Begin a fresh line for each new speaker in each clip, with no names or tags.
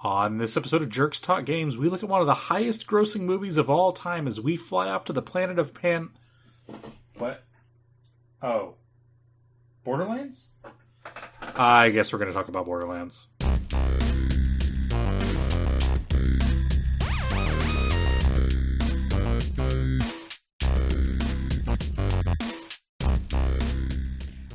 On this episode of Jerks Talk Games, we look at one of the highest grossing movies of all time as we fly off to the planet of What? Oh. Borderlands? I guess we're going to talk about Borderlands.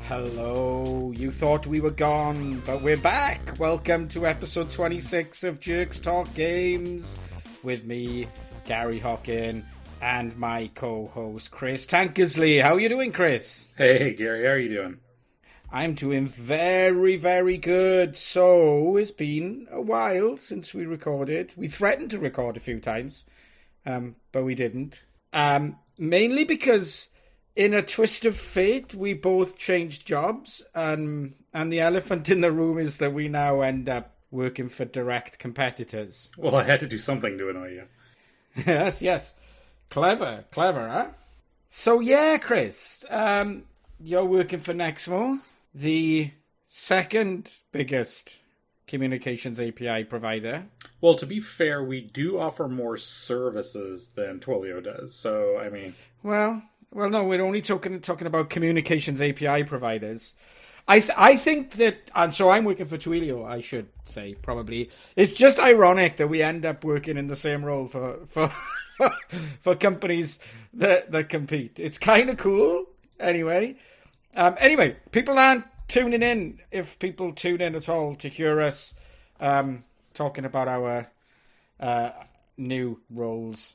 Hello, you thought we were gone, but we're back. Welcome to episode 26 of Jerks Talk Games with me, Gary Hockin, and my co-host, Chris Tankersley. How are you doing, Chris?
Hey, Gary, how are you doing?
I'm doing very, very good. So, it's been a while since we recorded. We threatened to record a few times, but we didn't. Mainly because in a twist of fate, we both changed jobs, and the elephant in the room is that we now end up working for direct competitors.
Well, I had to do something to annoy you.
Yes. Clever, huh? So yeah, Chris, you're working for Nexmo, the second biggest communications API provider.
Well, to be fair, we do offer more services than Twilio does, so, I mean...
Well, no, we're only talking about communications API providers. I think that, and so I'm working for Twilio, I should say, probably. It's just ironic that we end up working in the same role for companies that compete. It's kind of cool, anyway. Anyway, people aren't tuning in, if people tune in at all, to hear us talking about our new roles.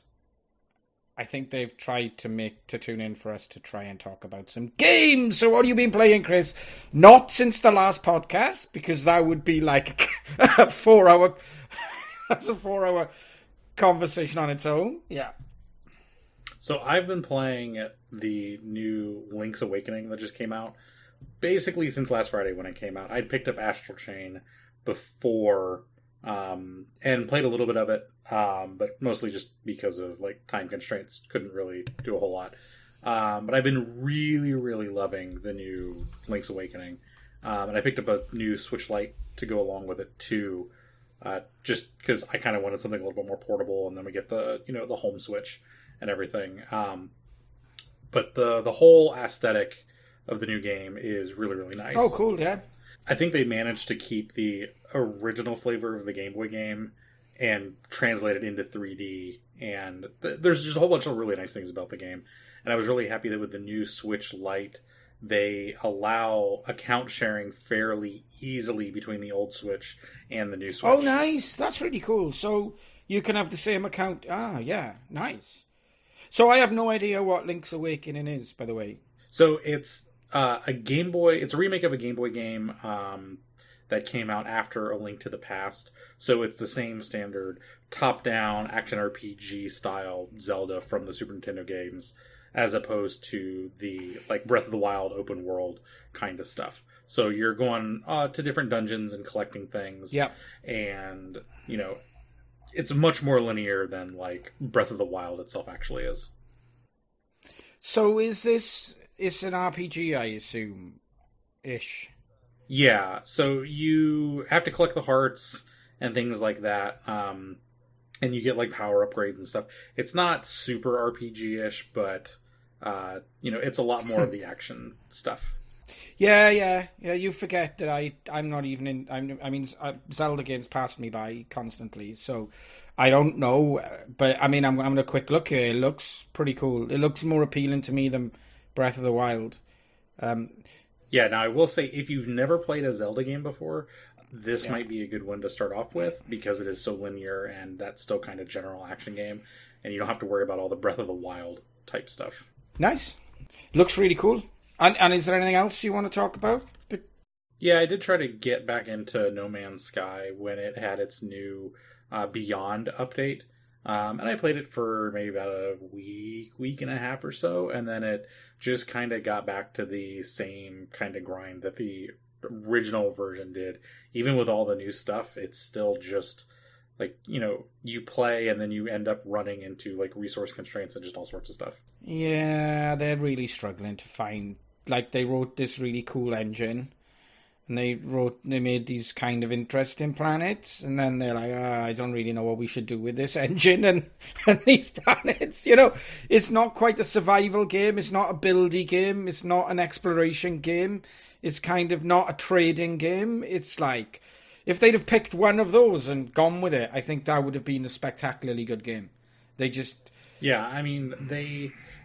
I think they've tried to tune in for us to try and talk about some games. So what have you been playing, Chris? Not since the last podcast, because that would be like a 4-hour that's a 4-hour conversation on its own. Yeah.
So I've been playing the new Link's Awakening that just came out. Basically since last Friday when it came out. I'd picked up Astral Chain before and played a little bit of it, but mostly just because of like time constraints, couldn't really do a whole lot. But I've been really, really loving the new Link's Awakening, and I picked up a new Switch Lite to go along with it too, just because I kind of wanted something a little bit more portable, and then we get the the home Switch and everything. But the whole aesthetic of the new game is really, really nice.
Oh, cool! Yeah.
I think they managed to keep the original flavor of the Game Boy game and translate it into 3D. And there's just a whole bunch of really nice things about the game. And I was really happy that with the new Switch Lite, they allow account sharing fairly easily between the old Switch and the new Switch.
Oh, nice. That's really cool. So you can have the same account. Ah, yeah. Nice. So I have no idea what Link's Awakening is, by the way.
So it's a Game Boy. It's a remake of a Game Boy game that came out after A Link to the Past. So it's the same standard top-down action RPG style Zelda from the Super Nintendo games, as opposed to the like Breath of the Wild open world kind of stuff. So you're going to different dungeons and collecting things.
Yep.
And it's much more linear than like Breath of the Wild itself actually is.
So it's an RPG, I assume, ish.
Yeah, so you have to collect the hearts and things like that, and you get like power upgrades and stuff. It's not super RPG-ish, but it's a lot more of the action stuff.
Yeah. You forget that I'm not even in. Zelda games pass me by constantly, so I don't know. But I mean, I'm having a quick look here. It looks pretty cool. It looks more appealing to me than Breath of the Wild.
Yeah, now I will say, if you've never played a Zelda game before, this might be a good one to start off with, because it is so linear, and that's still kind of general action game, and you don't have to worry about all the Breath of the Wild type stuff.
Nice. Looks really cool. And is there anything else you want to talk about?
Yeah, I did try to get back into No Man's Sky when it had its new Beyond update. And I played it for maybe about a week and a half or so, and then it just kind of got back to the same kind of grind that the original version did. Even with all the new stuff, it's still just like, you play and then you end up running into like resource constraints and just all sorts of stuff.
Yeah, they're really struggling to find, like, they wrote this really cool engine, and they made these kind of interesting planets, and then they're like, I don't really know what we should do with this engine and these planets. You know, it's not quite a survival game. It's not a buildy game. It's not an exploration game. It's kind of not a trading game. It's like, if they'd have picked one of those and gone with it, I think that would have been a spectacularly good game. They just...
Yeah, I mean,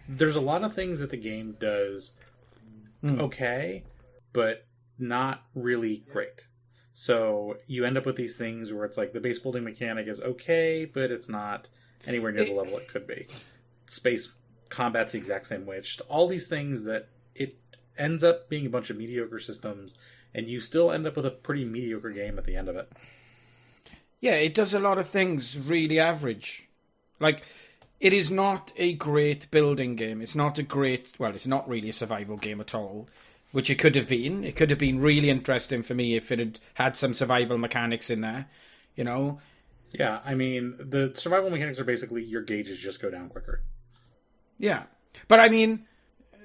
there's a lot of things that the game does okay, but not really great. So you end up with these things where it's like the base building mechanic is okay, but it's not anywhere near the level it could be. Space combat's the exact same way. It's just all these things that it ends up being a bunch of mediocre systems, and you still end up with a pretty mediocre game at the end of it.
Yeah, it does a lot of things really average. Like, it is not a great building game. It's not a great... Well, it's not really a survival game at all, which it could have been. It could have been really interesting for me if it had had some survival mechanics in there, you know?
Yeah, I mean, the survival mechanics are basically your gauges just go down quicker.
Yeah. But, I mean,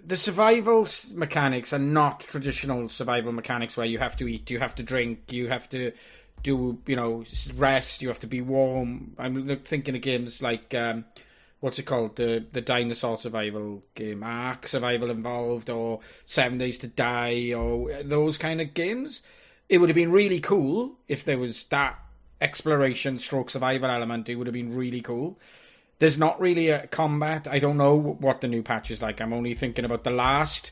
the survival mechanics are not traditional survival mechanics where you have to eat, you have to drink, you have to do, you know, rest, you have to be warm. I'm thinking of games like... what's it called? The dinosaur survival game, Ark Survival Involved, or 7 Days to Die, or those kind of games. It would have been really cool if there was that exploration stroke survival element. It would have been really cool. There's not really a combat. I don't know what the new patch is like. I'm only thinking about the last,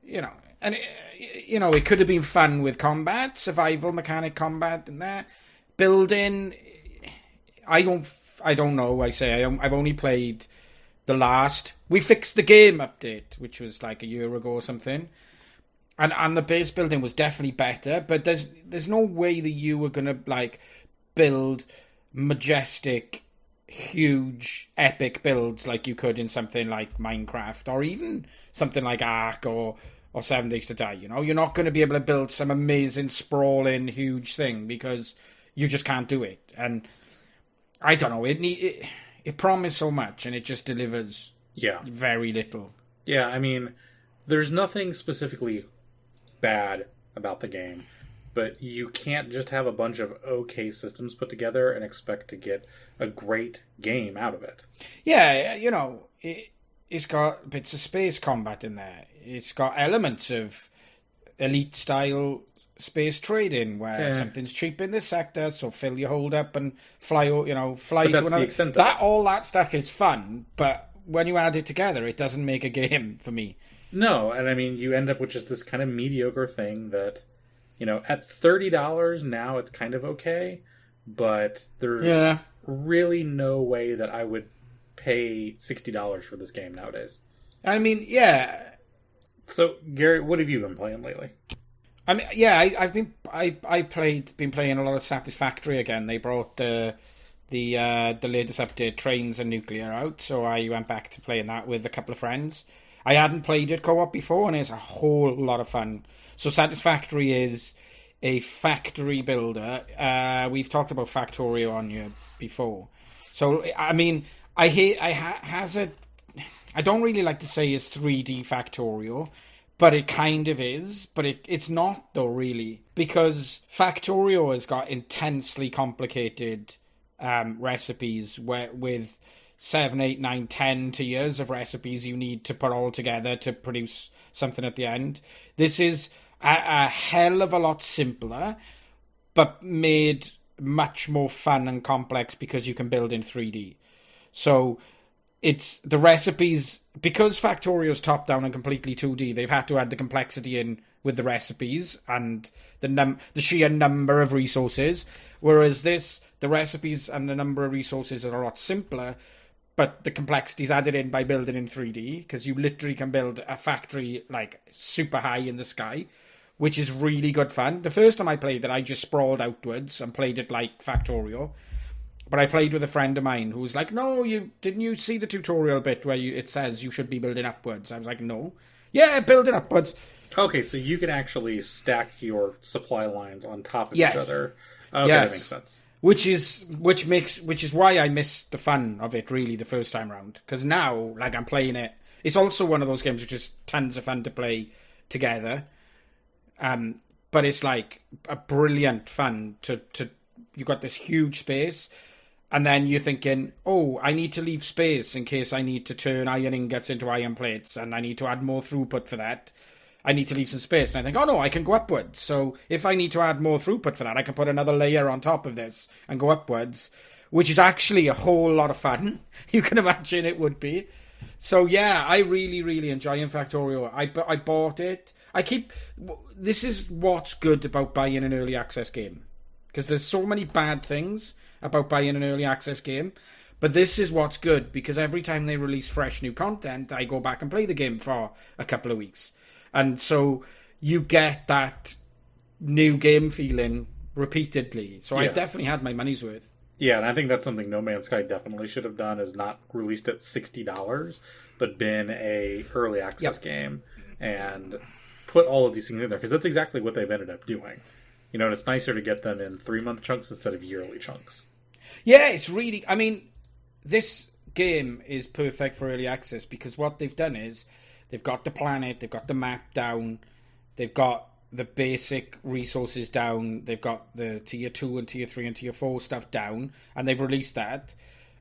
you know. And, you know, it could have been fun with combat, survival mechanic combat and that. Building, I don't know. I've only played the last... We fixed the game update, which was like a year ago or something. And the base building was definitely better, but there's no way that you were going to like build majestic, huge, epic builds like you could in something like Minecraft or even something like Ark or 7 Days to Die. You know, you're not going to be able to build some amazing, sprawling, huge thing because you just can't do it. And I don't know. It promised so much, and it just delivers very little.
Yeah, I mean, there's nothing specifically bad about the game, but you can't just have a bunch of okay systems put together and expect to get a great game out of it.
Yeah, you know, it's got bits of space combat in there. It's got elements of elite-style space trading where something's cheap in this sector, so fill your hold up and fly to another. All that stuff is fun, but when you add it together, it doesn't make a game for me.
No, and I mean, you end up with just this kind of mediocre thing that, you know, at $30 now it's kind of okay, but there's really no way that I would pay $60 for this game nowadays.
I mean, yeah.
So, Gary, what have you been playing lately?
I mean, yeah, I've been playing a lot of Satisfactory again. They brought the latest update, Trains and Nuclear, out, so I went back to playing that with a couple of friends. I hadn't played it co-op before, and it's a whole lot of fun. So Satisfactory is a factory builder. We've talked about Factorio on here before. So I mean, I don't really like to say it's 3D Factorio, but it kind of is. But it's not, though, really. Because Factorio has got intensely complicated recipes with 7, 8, 9, 10 tiers of recipes you need to put all together to produce something at the end. This is a hell of a lot simpler, but made much more fun and complex because you can build in 3D. So it's the recipes, because Factorio's top down and completely 2D, they've had to add the complexity in with the recipes and the sheer number of resources, whereas the recipes and the number of resources are a lot simpler, but the complexity is added in by building in 3D, because you literally can build a factory like super high in the sky, which is really good fun. The first time I played it, I just sprawled outwards and played it like Factorio. But I played with a friend of mine who was like, no, didn't you see the tutorial bit where it says you should be building upwards? I was like, no. Yeah, building upwards.
Okay, so you can actually stack your supply lines on top of each other. Okay, that makes sense.
Which is why I missed the fun of it, really, the first time round. Because now, like, I'm playing it. It's also one of those games which is tons of fun to play together. but it's like a brilliant fun to you got this huge space, and then you're thinking, oh, I need to leave space in case I need to turn iron ingots into iron plates, and I need to add more throughput for that. I need to leave some space. And I think, oh no, I can go upwards. So if I need to add more throughput for that, I can put another layer on top of this and go upwards, which is actually a whole lot of fun. You can imagine it would be. So yeah, I really, really enjoy Infactorio. I bought it. This is what's good about buying an early access game. Because there's so many bad things about buying an early access game. But this is what's good, because every time they release fresh new content, I go back and play the game for a couple of weeks. And so you get that new game feeling repeatedly. So I definitely had my money's worth.
Yeah, and I think that's something No Man's Sky definitely should have done, is not released at $60, but been a early access game and put all of these things in there, because that's exactly what they've ended up doing. You know, and it's nicer to get them in 3-month chunks instead of yearly chunks.
Yeah, it's really... I mean, this game is perfect for early access, because what they've done is they've got the planet, they've got the map down, they've got the basic resources down, they've got the tier 2 and tier 3 and tier 4 stuff down, and they've released that.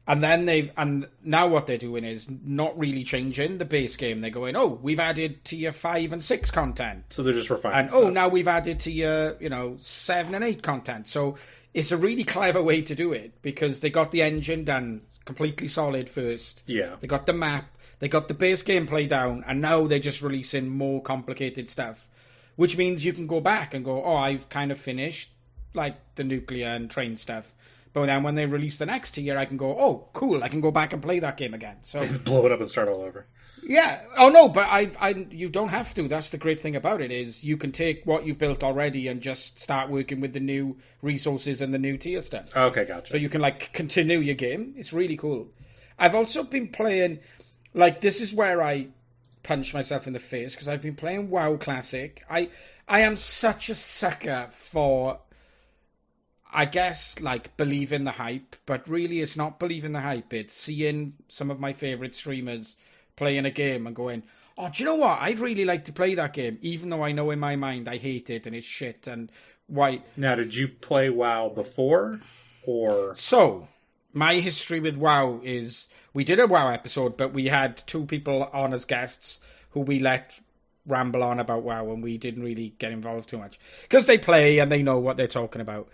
And then now what they're doing is not really changing the base game. They're going, oh, we've added tier 5 and 6 content.
So they're just refining
and
stuff.
now we've added tier 7 and 8 content. So it's a really clever way to do it, because they got the engine done completely solid first.
Yeah.
They got the map, they got the base gameplay down, and now they're just releasing more complicated stuff, which means you can go back and go, oh, I've kind of finished like the nuclear and train stuff. But then when they release the next tier, I can go, oh, cool, I can go back and play that game again. So
blow it up and start all over.
Yeah. Oh, no, but you don't have to. That's the great thing about it, is you can take what you've built already and just start working with the new resources and the new tier stuff.
Okay, gotcha.
So you can, continue your game. It's really cool. I've also been playing, this is where I punch myself in the face, because I've been playing WoW Classic. I am such a sucker for... I guess, believing the hype, but really it's not believing the hype. It's seeing some of my favourite streamers playing a game and going, oh, do you know what? I'd really like to play that game, even though I know in my mind I hate it and it's shit and why.
Now, did you play WoW before, or?
So, my history with WoW is, we did a WoW episode, but we had 2 people on as guests who we let ramble on about WoW, and we didn't really get involved too much. Because they play and they know what they're talking about.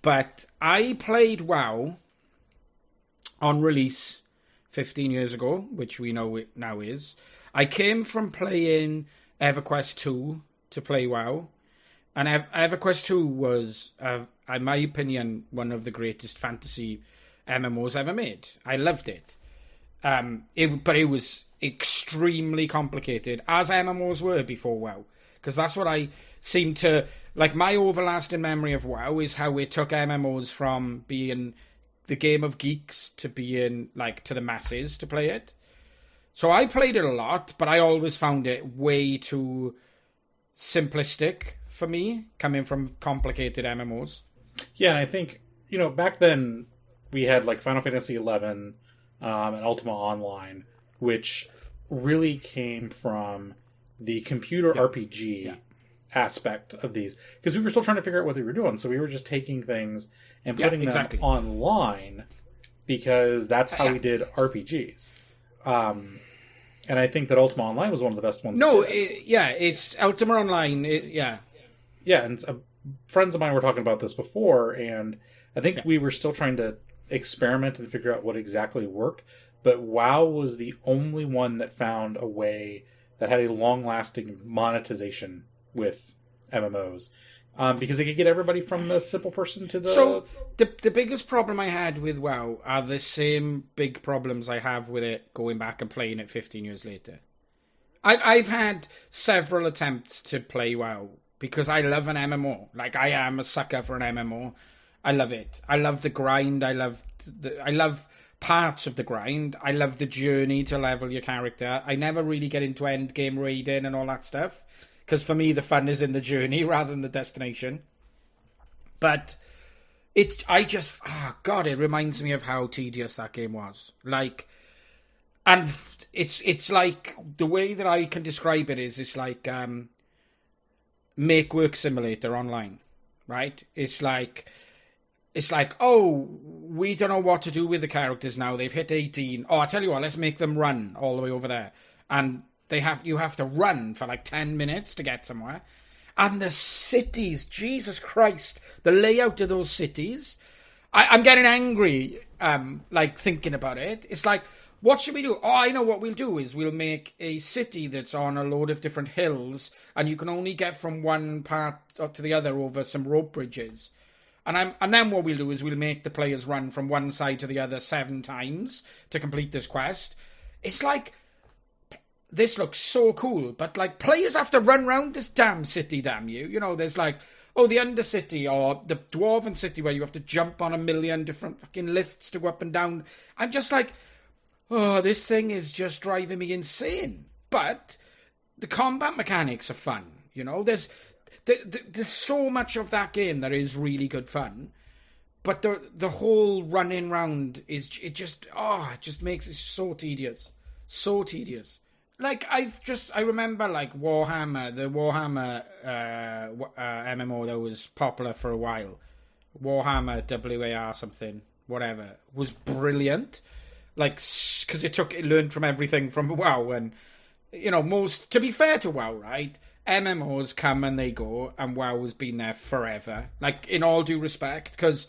But I played WoW on release 15 years ago, which we know it now is. I came from playing EverQuest 2 to play WoW. And EverQuest 2 was, in my opinion, one of the greatest fantasy MMOs ever made. I loved it. But it was extremely complicated, as MMOs were before WoW. Because that's what I seem to... my everlasting memory of WoW is how it took MMOs from being the game of geeks to being, to the masses to play it. So I played it a lot, but I always found it way too simplistic for me, coming from complicated MMOs.
Yeah, and I think, back then we had, Final Fantasy XI and Ultima Online, which really came from the computer RPG aspect of these, because we were still trying to figure out what they were doing, so we were just taking things and putting them online, because that's how we did RPGs. And I think that Ultima Online was one of the best ones.
It's Ultima Online.
And friends of mine were talking about this before, and I think we were still trying to experiment and figure out what exactly worked, but WoW was the only one that found a way that had a long-lasting monetization with MMOs, because they could get everybody from the simple person to the...
So, the biggest problem I had with WoW are the same big problems I have with it going back and playing it 15 years later. I've had several attempts to play WoW, because I love an MMO. I am a sucker for an MMO. I love it. I love the grind. I love parts of the grind. I love the journey to level your character. I never really get into end game raiding and all that stuff, because for me the fun is in the journey rather than the destination. But it reminds me of how tedious that game was. And it's the way that I can describe it is, it's make work simulator online, right? It's like, oh, we don't know what to do with the characters now. They've hit 18. Oh, I tell you what, let's make them run all the way over there. And you have to run for like 10 minutes to get somewhere. And the cities, Jesus Christ, the layout of those cities, I'm getting angry, like thinking about it. It's like, what should we do? Oh, I know what we'll do is we'll make a city that's on a load of different hills, and you can only get from one part to the other over some rope bridges. And then what we'll do is we'll make the players run from one side to the other 7 times to complete this quest. It's like, this looks so cool, but like players have to run around this damn city, damn you. You know, there's like, oh, the Undercity or the Dwarven City where you have to jump on a million different fucking lifts to go up and down. I'm just like, oh, this thing is just driving me insane. But the combat mechanics are fun. You know, there's so much of that game that is really good fun. But the whole running round it just makes it so tedious. So tedious. Like, I remember, like, Warhammer, the Warhammer MMO that was popular for a while. Warhammer WAR something, whatever, was brilliant. Like, because it learned from everything from WoW. And, you know, to be fair to WoW, right, MMOs come and they go, and WoW has been there forever. Like, in all due respect, because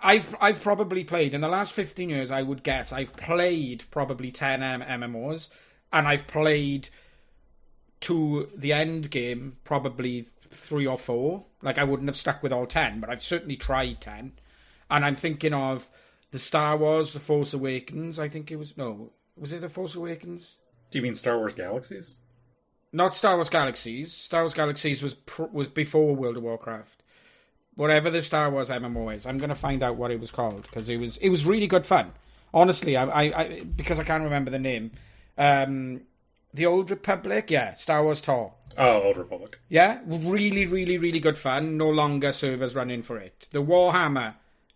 I've probably played, in the last 15 years, I would guess, I've played probably 10 MMOs. And I've played to the end game probably 3 or 4. Like, I wouldn't have stuck with all 10, but I've certainly tried 10. And I'm thinking of the Star Wars, The Force Awakens, I think it was. No, was it The Force Awakens?
Do you mean Star Wars Galaxies?
Not Star Wars Galaxies. Star Wars Galaxies was before World of Warcraft. Whatever the Star Wars MMO is, I'm going to find out what it was called, because it was really good fun. Honestly, I because I can't remember the name. The Old Republic, yeah, Star Wars Tor.
Oh, Old Republic.
Yeah, really, really, really good fun. No longer servers running for it. The Warhammer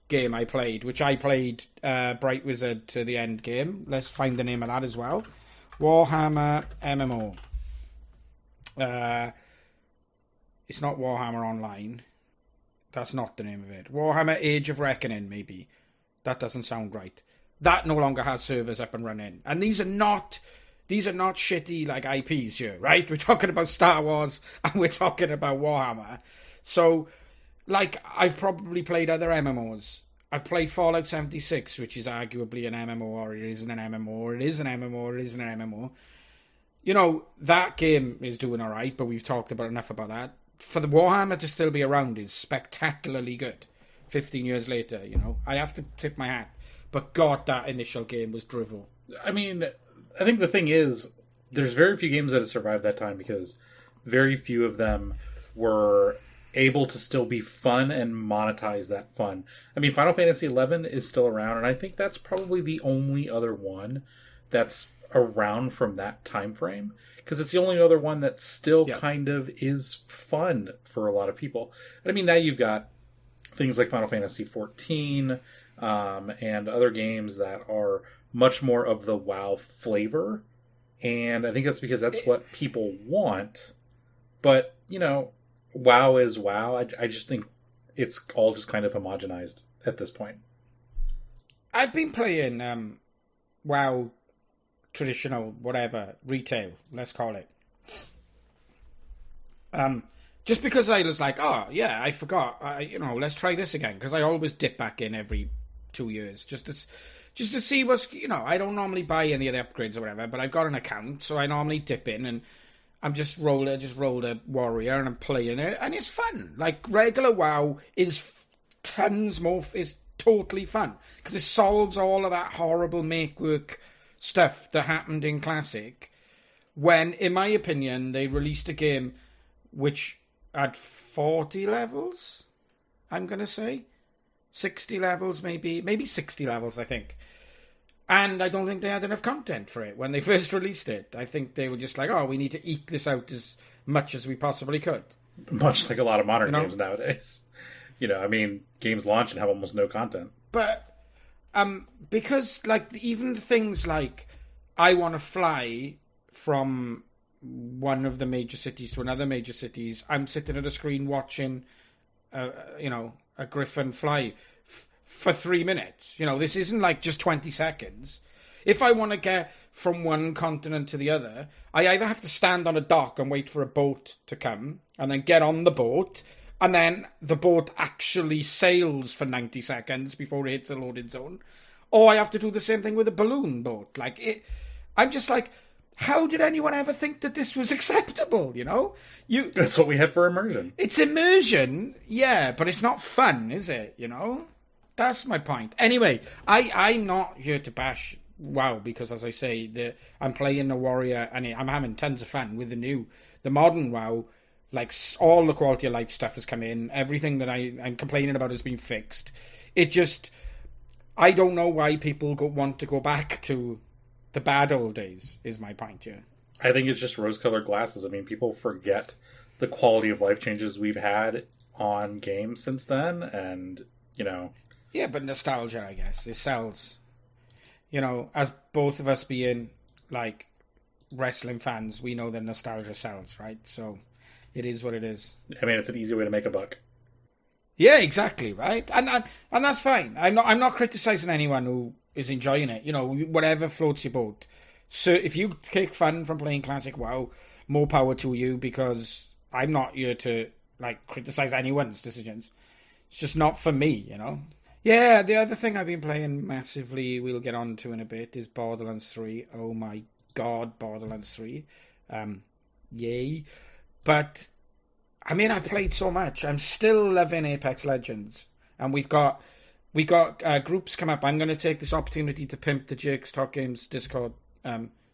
game I played, which I played Bright Wizard to the end game. Let's find the name of that as well. Warhammer MMO. It's not Warhammer Online. That's not the name of it. Warhammer Age of Reckoning, maybe. That doesn't sound right. That no longer has servers up and running. And these are not shitty like IPs here, right? We're talking about Star Wars and we're talking about Warhammer. So, like, I've probably played other MMOs. I've played Fallout 76, which is arguably an MMO, or it isn't an MMO, or it is an MMO, or it isn't an MMO. You know, that game is doing alright, but we've talked about enough about that. For the Warhammer to still be around is spectacularly good. 15 years later, you know. I have to tip my hat. But God, that initial game was drivel.
I mean, I think the thing is, there's very few games that have survived that time because very few of them were able to still be fun and monetize that fun. I mean, Final Fantasy XI is still around, and I think that's probably the only other one that's around from that time frame, because it's the only other one that still kind of is fun for a lot of people. And I mean, now you've got things like Final Fantasy XIV, and other games that are much more of the WoW flavor. And I think that's because that's what people want. But, you know, WoW is WoW. I just think it's all just kind of homogenized at this point.
I've been playing WoW traditional, whatever, retail, let's call it. Just because I was like, oh, yeah, I forgot. Let's try this again. Because I always dip back in every 2 years just to see what's, I don't normally buy any of the upgrades or whatever, but I've got an account, so I normally dip in and I'm just rolled a warrior and I'm playing it, and it's fun. Like, regular WoW is tons more, is totally fun because it solves all of that horrible makework stuff that happened in Classic when, in my opinion, they released a game which had 40 levels, I'm going to say. 60 levels, maybe 60 levels, I think. And I don't think they had enough content for it when they first released it. I think they were just like, oh, we need to eke this out as much as we possibly could.
Much like a lot of modern games nowadays. I mean, games launch and have almost no content.
But, because, like, even things like, I want to fly from one of the major cities to another major cities, I'm sitting at a screen watching, a griffin fly for 3 minutes. This isn't like just 20 seconds. If I want to get from one continent to the other, I either have to stand on a dock and wait for a boat to come, and then get on the boat, and then the boat actually sails for 90 seconds before it hits a loading zone, or I have to do the same thing with a balloon boat. I'm just like, how did anyone ever think that this was acceptable,
That's what we had for immersion.
It's immersion, yeah, but it's not fun, is it, That's my point. Anyway, I'm not here to bash WoW, because as I say, I'm playing the Warrior, and I'm having tons of fun with the modern WoW. Like, all the quality of life stuff has come in. Everything that I'm complaining about has been fixed. I don't know why people want to go back to the bad old days, is my point here.
I think it's just rose-colored glasses. I mean, people forget the quality of life changes we've had on games since then, and,
Yeah, but nostalgia, I guess. It sells. As both of us being, like, wrestling fans, we know that nostalgia sells, right? So, it is what it is.
I mean, it's an easy way to make a buck.
Yeah, exactly, right? And that's fine. I'm not criticizing anyone who is enjoying it. Whatever floats your boat. So, if you take fun from playing classic WoW, more power to you, because I'm not here to, like, criticize anyone's decisions. It's just not for me, Yeah, the other thing I've been playing massively, we'll get on to in a bit, is Borderlands 3. Oh my god, Borderlands 3. Yay. But, I mean, I've played so much. I'm still loving Apex Legends. And we got groups come up. I'm going to take this opportunity to pimp the Jake's Talk Games Discord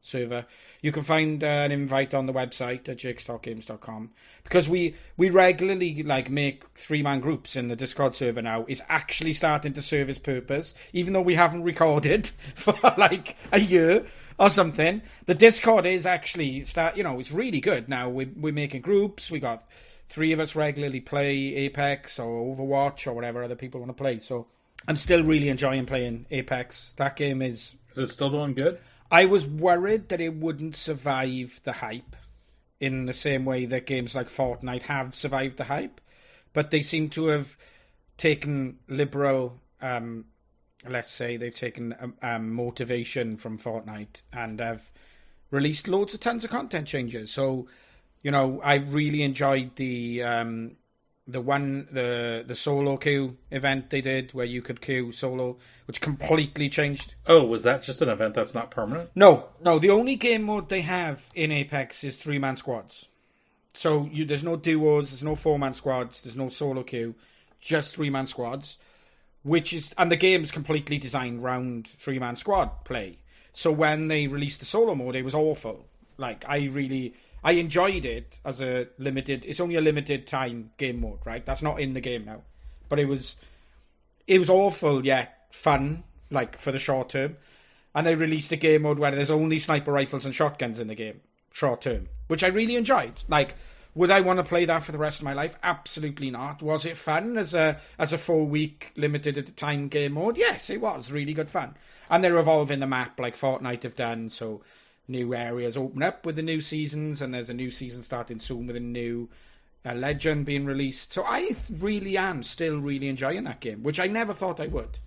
server. You can find an invite on the website at jakestalkgames.com, because we regularly make 3-man groups in the Discord server now. It's actually starting to serve its purpose, even though we haven't recorded for like a year or something. The Discord is actually it's really good now. We're making groups. We got 3 of us regularly play Apex or Overwatch or whatever other people want to play. So I'm still really enjoying playing Apex. That game is
it still doing good?
I was worried that it wouldn't survive the hype in the same way that games like Fortnite have survived the hype. But they seem to have taken liberal, let's say they've taken motivation from Fortnite and have released tons of content changes. So, I've really enjoyed the solo queue event they did, where you could queue solo, which completely changed.
Oh, was that just an event that's not permanent?
No. The only game mode they have in Apex is 3-man squads. So there's no duos, there's no 4-man squads, there's no solo queue, just 3-man squads. And the game is completely designed around 3-man squad play. So when they released the solo mode, it was awful. Like, I enjoyed it as it's only a limited time game mode, right? That's not in the game now. But it was awful, yet fun, like, for the short term. And they released a game mode where there's only sniper rifles and shotguns in the game, short term, which I really enjoyed. Like, would I want to play that for the rest of my life? Absolutely not. Was it fun as a 4-week limited time game mode? Yes, it was really good fun. And they're evolving the map like Fortnite have done, so new areas open up with the new seasons, and there's a new season starting soon with a new legend being released. So I really am still really enjoying that game, which I never thought I would.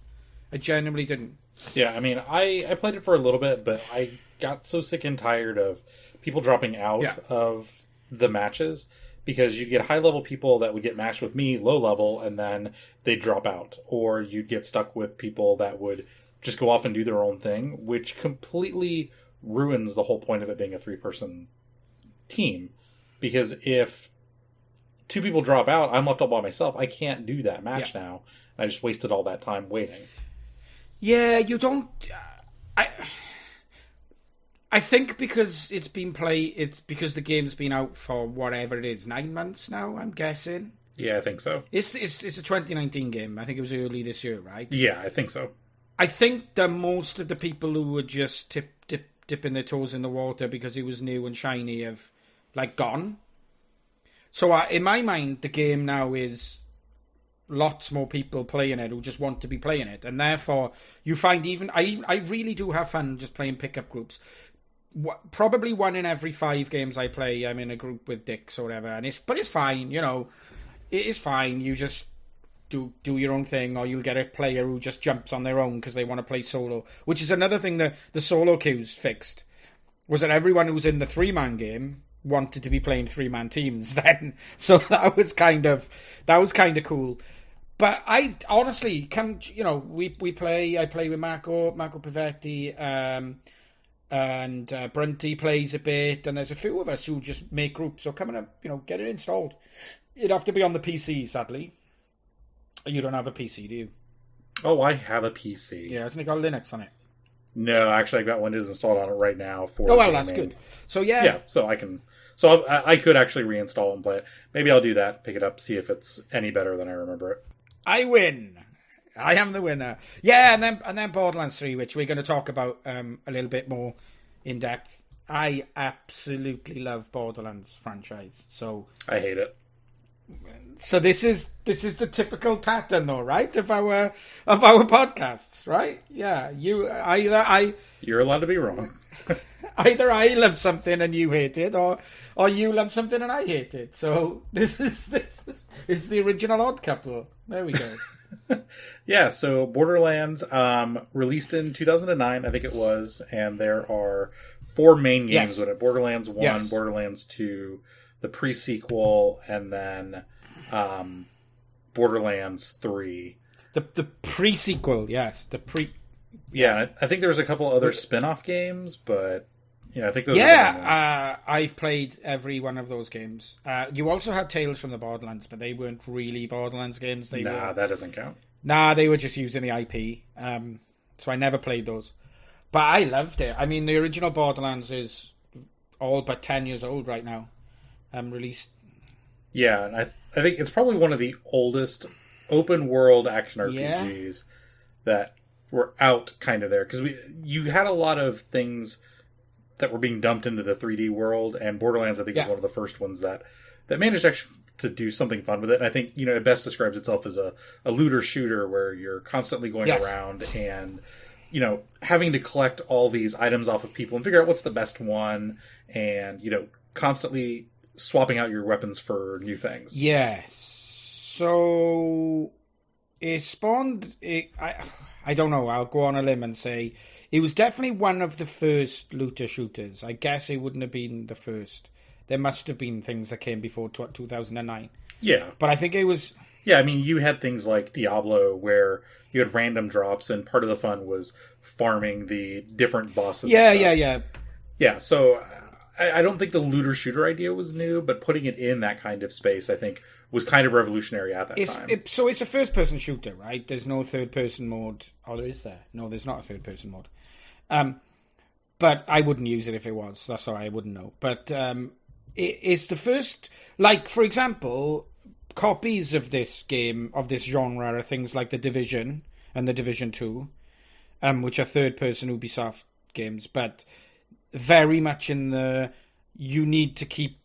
I genuinely didn't.
Yeah, I mean, I played it for a little bit, but I got so sick and tired of people dropping out of the matches, because you'd get high-level people that would get matched with me, low-level, and then they'd drop out. Or you'd get stuck with people that would just go off and do their own thing, which completely ruins the whole point of it being a 3-person team. Because if 2 people drop out, I'm left all by myself. I can't do that match now. And I just wasted all that time waiting.
Yeah, you don't... I think because it's because the game's been out for whatever it is, 9 months now, I'm guessing.
Yeah, I think so.
It's a 2019 game. I think it was early this year, right?
Yeah, I think so.
I think that most of the people who were just dipping their toes in the water because it was new and shiny have, like, gone. So in my mind, the game now is lots more people playing it who just want to be playing it. And therefore, you find I really do have fun just playing pickup groups. probably 1 in every 5 games I play, I'm in a group with dicks or whatever, but it's fine, you know. It is fine. You just do your own thing, or you'll get a player who just jumps on their own because they want to play solo, which is another thing that the solo queues fixed, was that everyone who was in the 3-man game wanted to be playing 3-man teams then. So that was kind of cool. But I honestly I play with Marco Pavetti, and Brunty plays a bit, and there's a few of us who just make groups. So come and get it installed. It'd have to be on the PC, sadly. You don't have a PC, do you?
Oh, I have a PC.
Yeah, hasn't it got Linux on it?
No, actually, I've got Windows installed on it right now for.
Oh well,
gaming.
that's good. So yeah,
yeah. So I can. So I could actually reinstall and play it. Maybe I'll do that. Pick it up, see if it's any better than I remember it.
I win. I am the winner. Yeah, and then Borderlands 3, which we're going to talk about a little bit more in depth. I absolutely love Borderlands franchise. So
I hate it.
So this is the typical pattern, though, right? Of our podcasts, right? Yeah, you're
allowed to be wrong.
Either I love something and you hate it, or you love something and I hate it. So this is the original odd couple. There we go.
Yeah, so Borderlands released in 2009, I think it was, and there are 4 main games with it. Borderlands 1,
Yes. Borderlands
2, the pre-sequel, and then Borderlands 3.
The pre-sequel, yes.
Yeah, I think there was a couple other spin-off games, but I think those are the main ones.
I've played every one of those games. You also had Tales from the Borderlands, but they weren't really Borderlands games. That
doesn't count.
Nah, they were just using the IP. So I never played those. But I loved it. I mean, the original Borderlands is all but 10 years old right now. Released.
Yeah, and I think it's probably one of the oldest open-world action RPGs that were out kind of there. Because you had a lot of things that were being dumped into the 3D world, and Borderlands, I think, is one of the first ones that managed actually to do something fun with it. And I think, it best describes itself as a looter shooter where you're constantly going around and, having to collect all these items off of people and figure out what's the best one, and, constantly swapping out your weapons for new things.
Yes. So it spawned... I don't know. I'll go on a limb and say it was definitely one of the first looter shooters. I guess it wouldn't have been the first. There must have been things that came before 2009.
Yeah.
But I think it was...
Yeah, I mean, you had things like Diablo where you had random drops, and part of the fun was farming the different bosses. Yeah, so I don't think the looter shooter idea was new, but putting it in that kind of space, I think, was kind of revolutionary at that time.
So it's a first-person shooter, right? There's no third-person mode. Oh, there is there? No, there's not a third-person mode. But I wouldn't use it if it was. That's why I wouldn't know. But it's the first... Like, for example, copies of this game, of this genre, are things like The Division and The Division 2, which are third-person Ubisoft games, but very much in the... You need to keep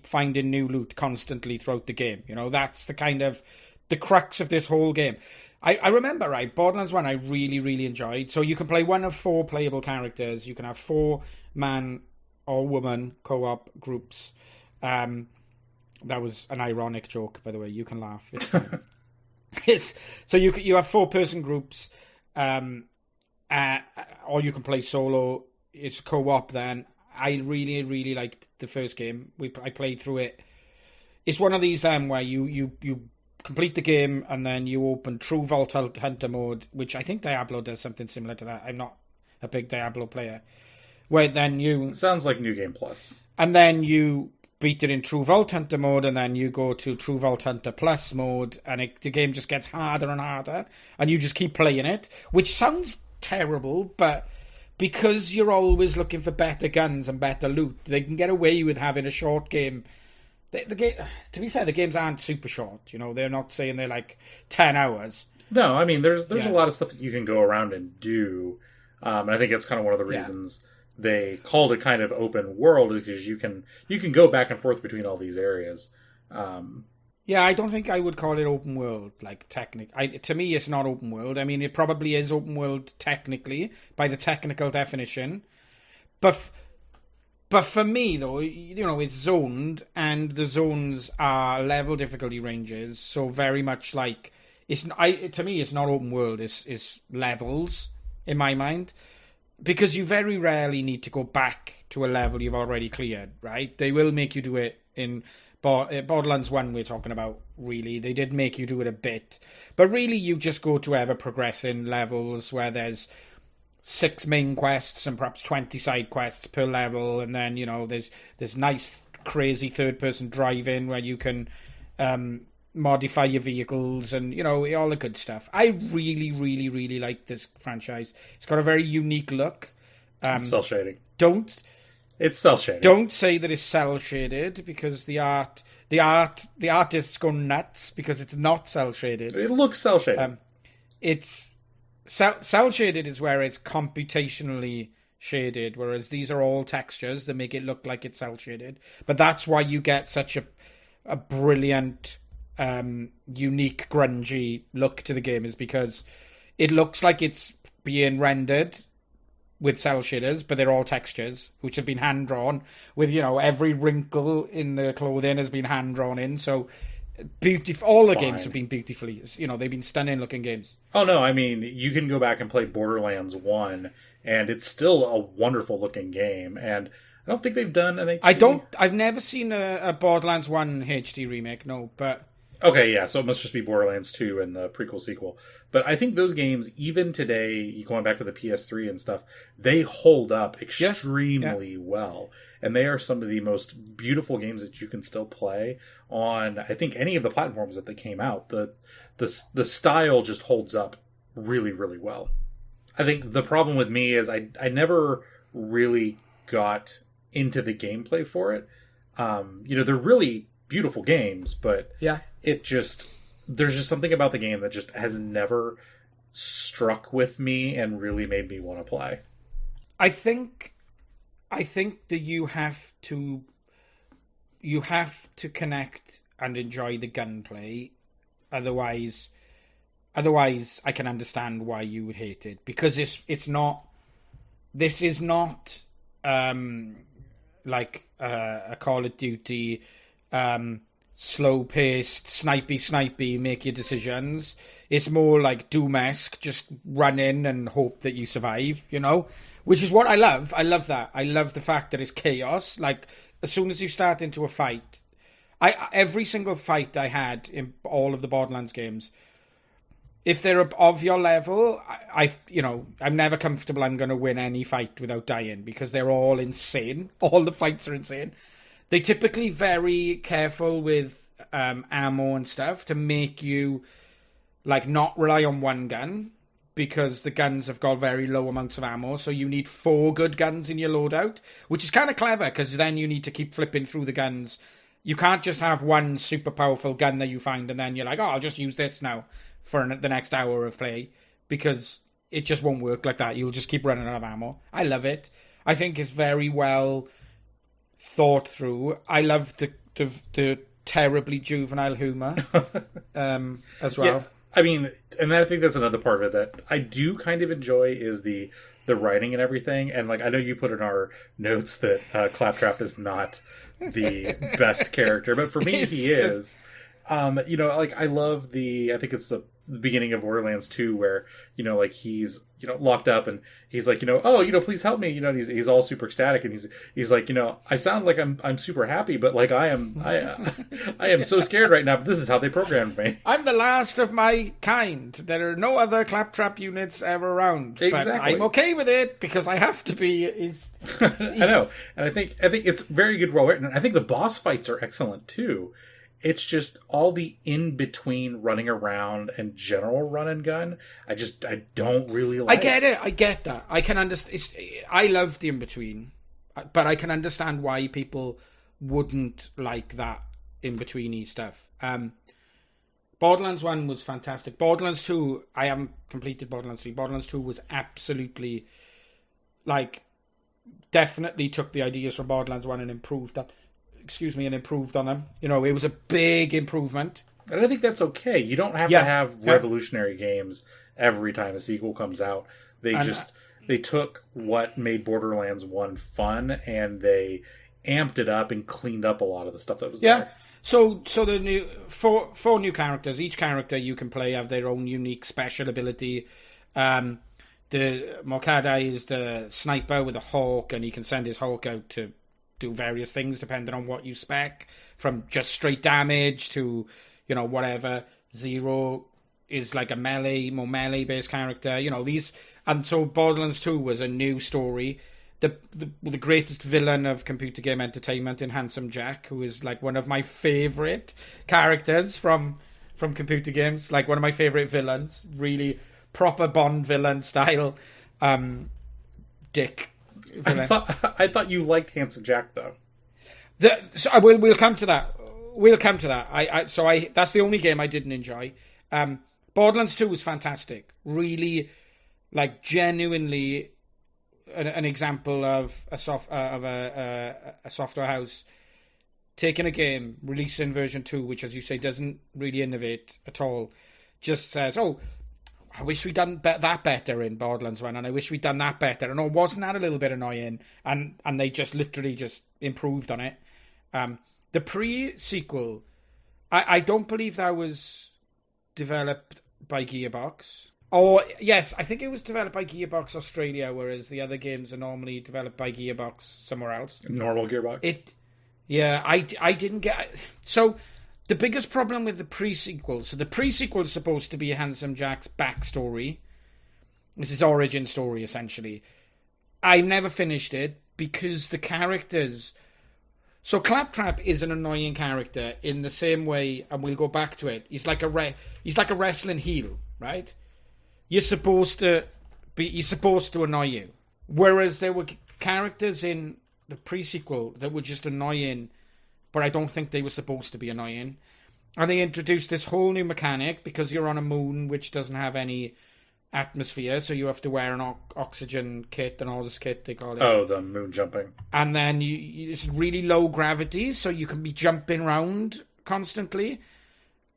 finding new loot constantly throughout the game. That's the kind of the crux of this whole game. I remember, right, Borderlands 1 I really, really enjoyed. So you can play one of 4 playable characters. You can have 4 man or woman co-op groups. That was an ironic joke, by the way. You can laugh. It's fine. So you have 4-person groups, or you can play solo. It's co-op then. I really, really liked the first game. I played through it. It's one of these where you complete the game and then you open True Vault Hunter mode, which I think Diablo does something similar to that. I'm not a big Diablo player. Where then you...
Sounds like New Game Plus.
And then you beat it in True Vault Hunter mode, and then you go to True Vault Hunter Plus mode, and the game just gets harder and harder, and you just keep playing it, which sounds terrible, but... Because you're always looking for better guns and better loot, they can get away with having a short game. The game, to be fair, the games aren't super short. They're not saying they're like 10 hours.
No, I mean, there's a lot of stuff that you can go around and do. And I think that's kind of one of the reasons they called it kind of open world, is because you can go back and forth between all these areas.
Yeah, I don't think I would call it open world, like to me, it's not open world. I mean, it probably is open world technically, by the technical definition. But for me, though, it's zoned, and the zones are level difficulty ranges, so very much like to me, it's not open world. It's levels in my mind, because you very rarely need to go back to a level you've already cleared. Right? They will make you do it in Borderlands 1. We're talking about, really. They did make you do it a bit, but really, you just go to ever progressing levels where there's 6 main quests and perhaps 20 side quests per level, and then there's nice crazy third person driving where you can modify your vehicles and all the good stuff. I really, really, really like this franchise. It's got a very unique look.
It's cell shading. It's cell shading.
Don't say that it's cell shaded, because the artists go nuts because it's not cell shaded.
It looks cell shaded.
It's cell shaded is where it's computationally shaded, whereas these are all textures that make it look like it's cell shaded. But that's why you get such a brilliant, unique, grungy look to the game, is because it looks like it's being rendered with cell shaders, but they're all textures which have been hand drawn. With every wrinkle in the clothing has been hand drawn in. So beautiful. All the games have been beautifully, they've been stunning looking games.
Oh no, I mean, you can go back and play Borderlands 1 and it's still a wonderful looking game, and I don't think they've done an HD.
I've never seen a Borderlands 1 HD remake, no, but
okay, yeah, so it must just be Borderlands 2 and the prequel sequel. But I think those games, even today, going back to the PS3 and stuff, they hold up extremely well. And they are some of the most beautiful games that you can still play on, I think, any of the platforms that they came out. The style just holds up really, really well. I think the problem with me is I never really got into the gameplay for it. They're really beautiful games, but there's just something about the game that just has never struck with me and really made me want to play.
I think that you have to connect and enjoy the gunplay. Otherwise I can understand why you would hate it, because it's not. This is not like a Call of Duty. Slow-paced, snipey, make your decisions. It's more like Doom-esque, just run in and hope that you survive, which is what I love. I love that. I love the fact that it's chaos. Like, as soon as you start into a fight, every single fight I had in all of the Borderlands games, if they're of your level, I'm never comfortable I'm going to win any fight without dying, because they're all insane. All the fights are insane. They typically very careful with ammo and stuff to make you not rely on one gun, because the guns have got very low amounts of ammo. So you need 4 good guns in your loadout, which is kind of clever, because then you need to keep flipping through the guns. You can't just have one super powerful gun that you find and then you're like, oh, I'll just use this now for the next hour of play, because it just won't work like that. You'll just keep running out of ammo. I love it. I think it's very well thought through. I love the terribly juvenile humor as well. Yeah,
I mean, and I think that's another part of it that I do kind of enjoy, is the writing and everything. And I know you put in our notes that Claptrap is not the best character, but for me he is. I love I think it's the beginning of Borderlands 2 where, he's, locked up and he's like, oh, please help me. He's all super ecstatic and he's like, I sound like I'm super happy, but I am so scared right now, but this is how they programmed me.
I'm the last of my kind. There are no other Claptrap units ever around. Exactly. But I'm okay with it because I have to be.
I know. And I think it's very good, well written. And I think the boss fights are excellent too. It's just all the in-between running around and general run and gun. I don't really like.
I get it. I get that. I can understand. I love the in-between, but I can understand why people wouldn't like that in-betweeny stuff. Borderlands 1 was fantastic. Borderlands 2, I haven't completed Borderlands 3. Borderlands 2 was absolutely, definitely took the ideas from Borderlands 1 and improved that. And improved on them. It was a big improvement.
And I think that's okay. You don't have to have revolutionary games every time a sequel comes out. they took what made Borderlands 1 fun and they amped it up and cleaned up a lot of the stuff that was there.
So the new four new characters. Each character you can play have their own unique special ability. The Mokada is the sniper with a hawk, and he can send his hawk out to do various things depending on what you spec, from just straight damage to, whatever. Zero is like a more melee based character. And so Borderlands 2 was a new story. The greatest villain of computer game entertainment in Handsome Jack, who is like one of my favorite characters from computer games, like one of my favorite villains, really proper Bond villain style, dick villain.
I thought you liked Handsome Jack though.
We'll come to that. We'll come to that. That's the only game I didn't enjoy. Borderlands 2 was fantastic. Really, like, genuinely an example of a software house taking a game, releasing version 2, which, as you say, doesn't really innovate at all, just says, oh, I wish we'd done that better in Borderlands 1, and I wish we'd done that better, and wasn't that a little bit annoying? And they just literally just improved on it. The pre-sequel, I don't believe that was developed by Gearbox. Oh, yes, I think it was developed by Gearbox Australia, whereas the other games are normally developed by Gearbox somewhere else.
Normal Gearbox?
I didn't get... So, the biggest problem with the pre-sequel... So, the pre-sequel is supposed to be Handsome Jack's backstory. This is origin story, essentially. I never finished it because the characters... So, Claptrap is an annoying character in the same way, and we'll go back to it. He's like a wrestling heel, right? He's supposed to annoy you. Whereas there were characters in the pre-sequel that were just annoying, but I don't think they were supposed to be annoying. And they introduced this whole new mechanic because you're on a moon which doesn't have any atmosphere, so you have to wear an oxygen kit, an Oz kit, they call it.
Oh, the moon jumping.
And then it's really low gravity, so you can be jumping around constantly,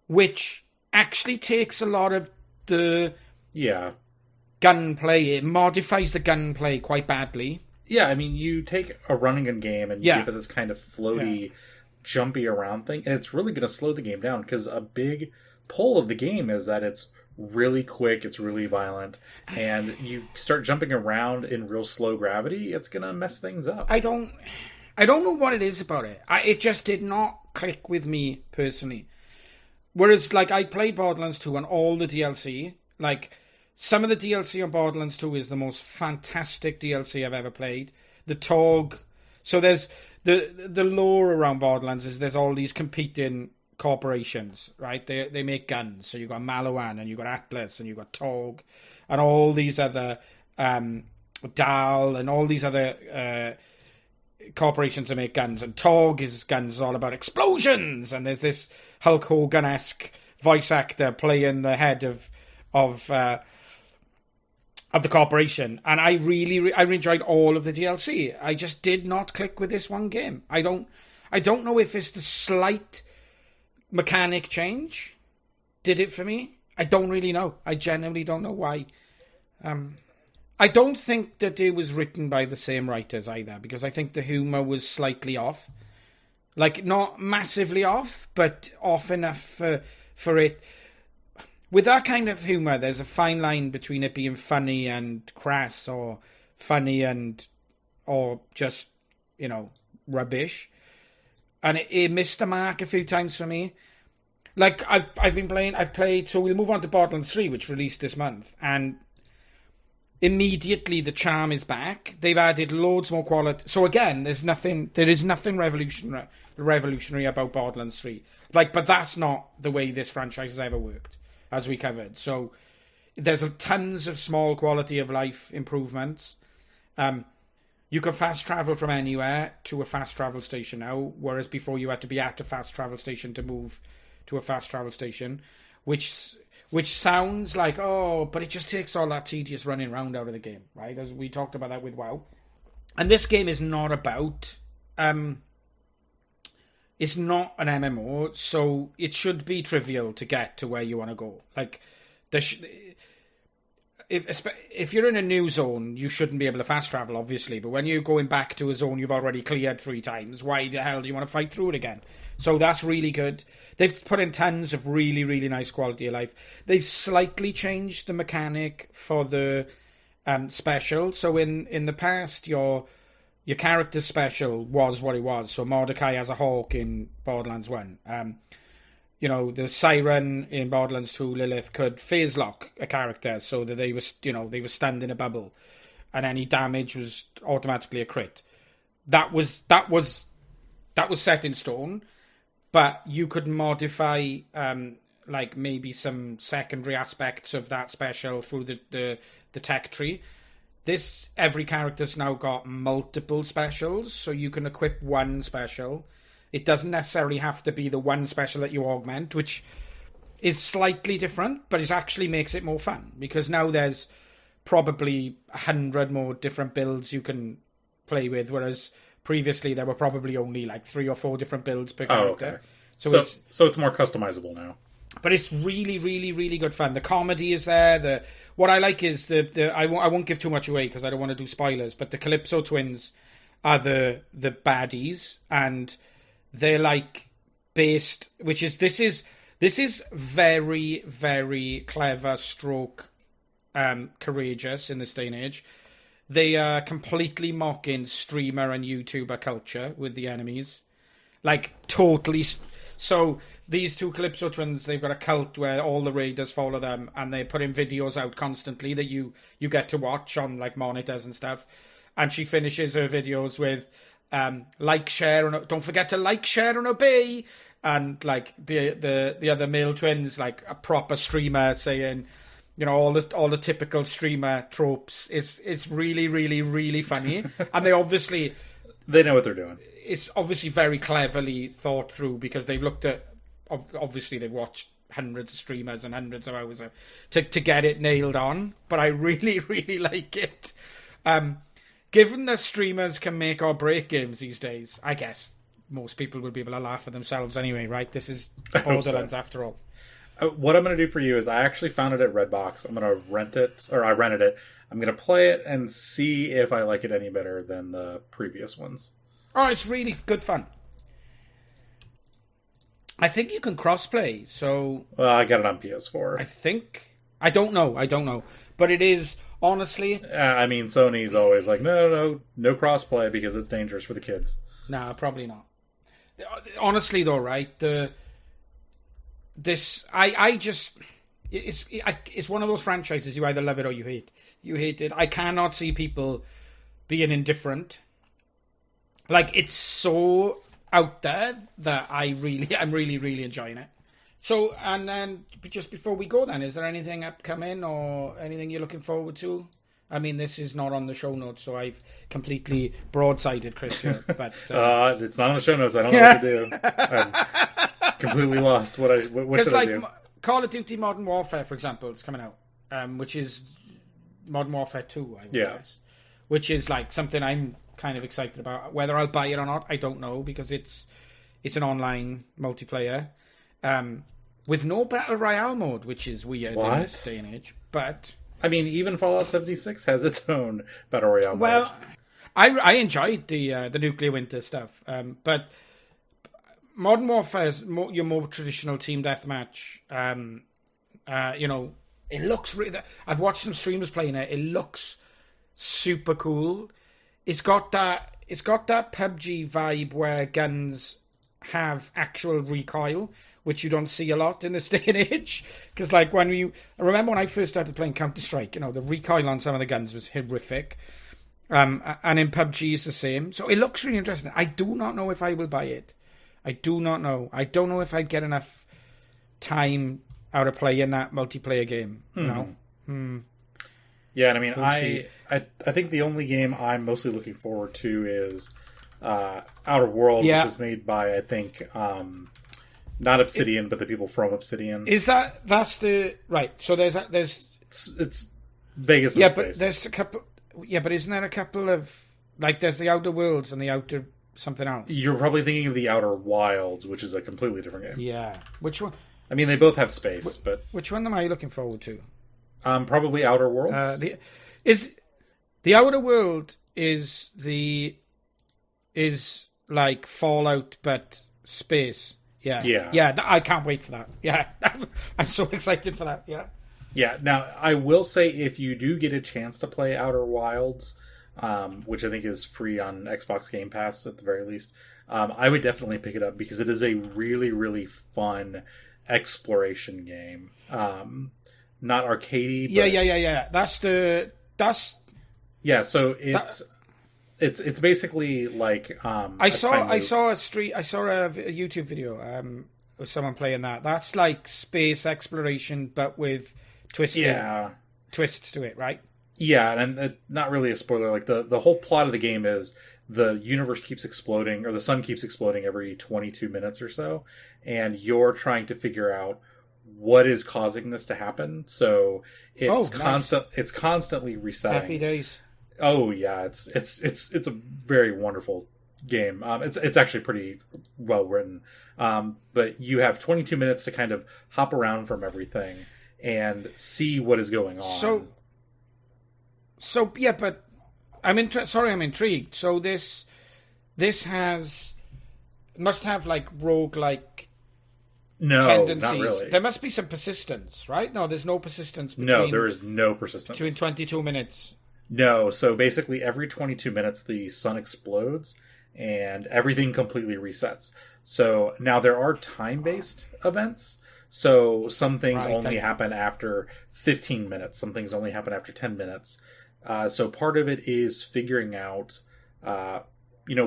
which actually takes a lot of the...
Yeah.
Gunplay. It modifies the gunplay quite badly.
Yeah, I mean, you take a running gun game and you give it this kind of floaty, jumpy around thing, and it's really going to slow the game down, because a big pull of the game is that it's really quick, it's really violent, and you start jumping around in real slow gravity, it's going to mess things up.
I don't know what it is about it. It just did not click with me, personally. Whereas, like, I played Borderlands 2 and all the DLC, like... Some of the DLC on Borderlands 2 is the most fantastic DLC I've ever played. The TOG. So there's the lore around Borderlands is there's all these competing corporations, right? They make guns. So you've got Maliwan and you've got Atlas and you've got TOG and all these other DAL and all these other corporations that make guns. And TOG is guns all about explosions. And there's this Hulk Hogan-esque voice actor playing the head of the corporation, and I enjoyed all of the DLC. I just did not click with this one game. I don't know if it's the slight mechanic change did it for me. I don't really know. I genuinely don't know why. I don't think that it was written by the same writers either, because I think the humor was slightly off. Like, not massively off, but off enough for it. With that kind of humour, there's a fine line between it being funny and crass, or funny or just, rubbish. And it missed the mark a few times for me. Like, I've played, so we'll move on to Borderlands 3, which released this month, and immediately the charm is back. They've added loads more quality. So again, there is nothing revolutionary about Borderlands 3. Like, but that's not the way this franchise has ever worked, as we covered. So there's tons of small quality of life improvements. You can fast travel from anywhere to a fast travel station now, whereas before you had to be at a fast travel station to move to a fast travel station, which sounds like, but it just takes all that tedious running around out of the game, right? As we talked about that with WoW. And this game is not about... it's not an MMO, so it should be trivial to get to where you want to go. Like, if you're in a new zone, you shouldn't be able to fast travel, obviously. But when you're going back to a zone you've already cleared 3 times, why the hell do you want to fight through it again? So that's really good. They've put in tons of really, really nice quality of life. They've slightly changed the mechanic for the special. So in the past, your character's special was what it was. So Mordecai has a hawk in Borderlands 1. The Siren in Borderlands 2, Lilith, could phase lock a character so that they were stunned in a bubble, and any damage was automatically a crit. That was set in stone, but you could modify like maybe some secondary aspects of that special through the tech tree. Every character's now got multiple specials, so you can equip one special. It doesn't necessarily have to be the one special that you augment, which is slightly different, but it actually makes it more fun, because now there's probably 100 more different builds you can play with, whereas previously there were probably only like 3 or 4 different builds per character.
Okay. So it's more customizable now.
But it's really, really, really good fun. The comedy is there. What I like is I won't give too much away because I don't want to do spoilers, but the Calypso twins are the baddies, and they're like based, this is very, very clever stroke courageous in this day and age. They are completely mocking streamer and YouTuber culture with the enemies, like totally. So these 2 Calypso twins, they've got a cult where all the raiders follow them, and they're putting videos out constantly that you get to watch on like monitors and stuff. And she finishes her videos with like, share, and don't forget to like, share, and obey. And like the other male twins, like a proper streamer, saying, all the typical streamer tropes. It's really, really, really funny. And they
know what they're doing.
It's obviously very cleverly thought through, because they've looked at, obviously they've watched hundreds of streamers and hundreds of hours to get it nailed on. But I really, really like it. Given that streamers can make or break games these days, I guess most people will be able to laugh at themselves anyway, right? This is Borderlands after all.
What I'm going to do for you is I actually found it at Redbox. I'm going to rent it, or I rented it. I'm going to play it and see if I like it any better than the previous ones.
Oh, it's really good fun. I think you can crossplay, so...
Well, I got it on PS4.
I don't know. But it is, honestly...
I mean, Sony's always like, no crossplay because it's dangerous for the kids.
Nah, probably not. Honestly, though, right? It's one of those franchises you either love it or you hate. You hate it. I cannot see people being indifferent. Like, it's so out there that I'm really, really enjoying it. So, and then just before we go then, is there anything upcoming or anything you're looking forward to? I mean, this is not on the show notes, so I've completely broadsided Chris here. But
it's not on the show notes. I don't know what to do. I'm completely lost. What should I do?
Call of Duty Modern Warfare, for example, is coming out, which is Modern Warfare 2, I guess. Which is like something I'm kind of excited about. Whether I'll buy it or not, I don't know, because it's an online multiplayer with no battle royale mode, which is weird in this day and age. But
I mean, even Fallout 76 has its own battle royale mode.
Well, I enjoyed the nuclear winter stuff, but Modern Warfare is your more traditional team deathmatch. It looks really. I've watched some streamers playing it. It looks super cool. It's got that PUBG vibe where guns have actual recoil, which you don't see a lot in this day and age. Because I remember when I first started playing Counter-Strike, the recoil on some of the guns was horrific. And in PUBG it's the same. So it looks really interesting. I do not know if I will buy it. I do not know. I don't know if I'd get enough time out of playing that multiplayer game.
Yeah, and I mean, I think the only game I'm mostly looking forward to is Outer World, which is made by, I think, not Obsidian, but the people from Obsidian.
That's the right? So there's
it's Vegas in space.
But there's a couple. Yeah, but isn't there a couple of there's the Outer Worlds and the Outer something else?
You're probably thinking of the Outer Wilds, which is a completely different game.
Yeah, which one?
I mean, they both have space, but
which one am I looking forward to?
Probably Outer Worlds.
The Outer World is like Fallout but space. Yeah. I can't wait for that. Yeah, I'm so excited for that. Yeah.
Yeah. Now, I will say, if you do get a chance to play Outer Wilds, which I think is free on Xbox Game Pass at the very least, I would definitely pick it up because it is a really, really fun exploration game. Not arcadey. But...
Yeah.
Yeah. So it's basically like
I saw a YouTube video of someone playing that. That's like space exploration, but with twists to it, right?
Yeah, and not really a spoiler. Like the whole plot of the game is the universe keeps exploding, or the sun keeps exploding every 22 minutes or so, and you're trying to figure out what is causing this to happen. So it's It's constantly resetting.
Happy days.
Oh yeah, it's a very wonderful game. It's actually pretty well written. But you have 22 minutes to kind of hop around from everything and see what is going on.
So yeah, but I'm intrigued. So this must have like roguelike tendencies.
Not really.
There must be some persistence, right? No, there's no persistence between...
No, there is no persistence.
Between 22 minutes.
No, so basically every 22 minutes the sun explodes and everything completely resets. So now there are time-based events. So some things only happen after 15 minutes. Some things only happen after 10 minutes. So part of it is figuring out,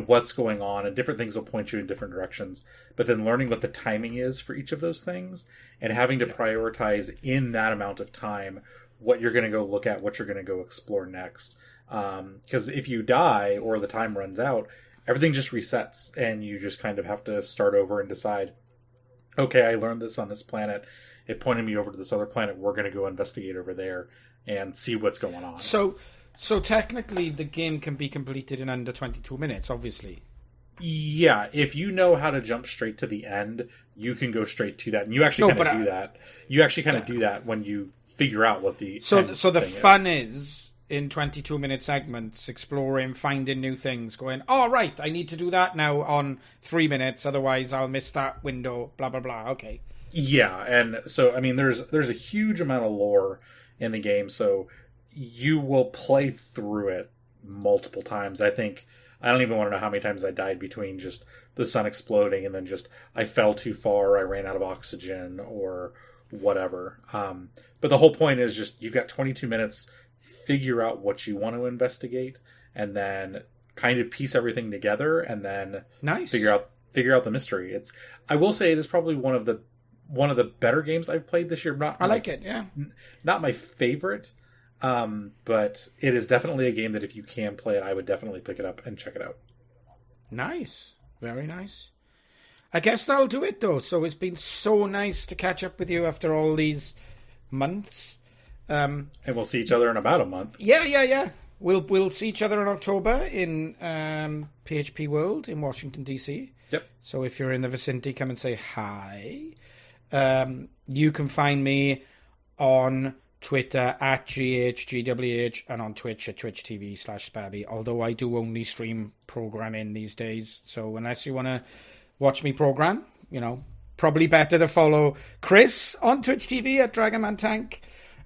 what's going on, and different things will point you in different directions. But then learning what the timing is for each of those things and having to prioritize in that amount of time what you're going to go look at, what you're going to go explore next. Because if you die or the time runs out, everything just resets and you just kind of have to start over and decide, okay, I learned this on this planet. It pointed me over to this other planet. We're going to go investigate over there and see what's going on.
So technically the game can be completed in under 22 minutes, obviously.
Yeah, if you know how to jump straight to the end, you can go straight to that. And you actually kind of do that. You actually kind of do that when you figure out what the
so the fun is in 22-minute segments, exploring, finding new things, going, oh, right, I need to do that now on 3 minutes, otherwise I'll miss that window, blah, blah, blah. Okay.
Yeah, and so, I mean, there's a huge amount of lore in the game, so you will play through it multiple times. I don't even want to know how many times I died between just the sun exploding and then just I fell too far, I ran out of oxygen, or whatever. But the whole point is just you've got 22 minutes, figure out what you want to investigate, and then kind of piece everything together, and then figure out the mystery. I will say it is probably one of the better games I've played this year.
I like it, yeah.
Not my favorite, but it is definitely a game that if you can play it, I would definitely pick it up and check it out.
Nice. Very nice. I guess that'll do it, though. So it's been so nice to catch up with you after all these months.
And we'll see each other in about a month.
Yeah. We'll see each other in October in PHP World in Washington, D.C.
Yep.
So if you're in the vicinity, come and say hi. You can find me on Twitter at GHGWH and on Twitch at twitch.tv/Spabby, although I do only stream programming these days. So unless you want to watch me program, probably better to follow Chris on Twitch TV at Dragonman Tank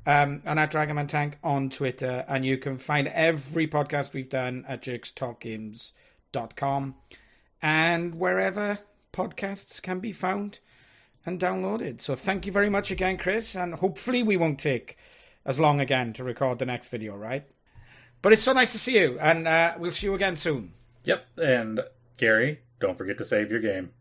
and at Dragonman Tank on Twitter. And you can find every podcast we've done at jerkstalkgames.com and wherever podcasts can be found and downloaded. So thank you very much again, Chris, and hopefully we won't take as long again to record the next video, right? But it's so nice to see you, and we'll see you again soon.
Yep, and Gary, don't forget to save your game.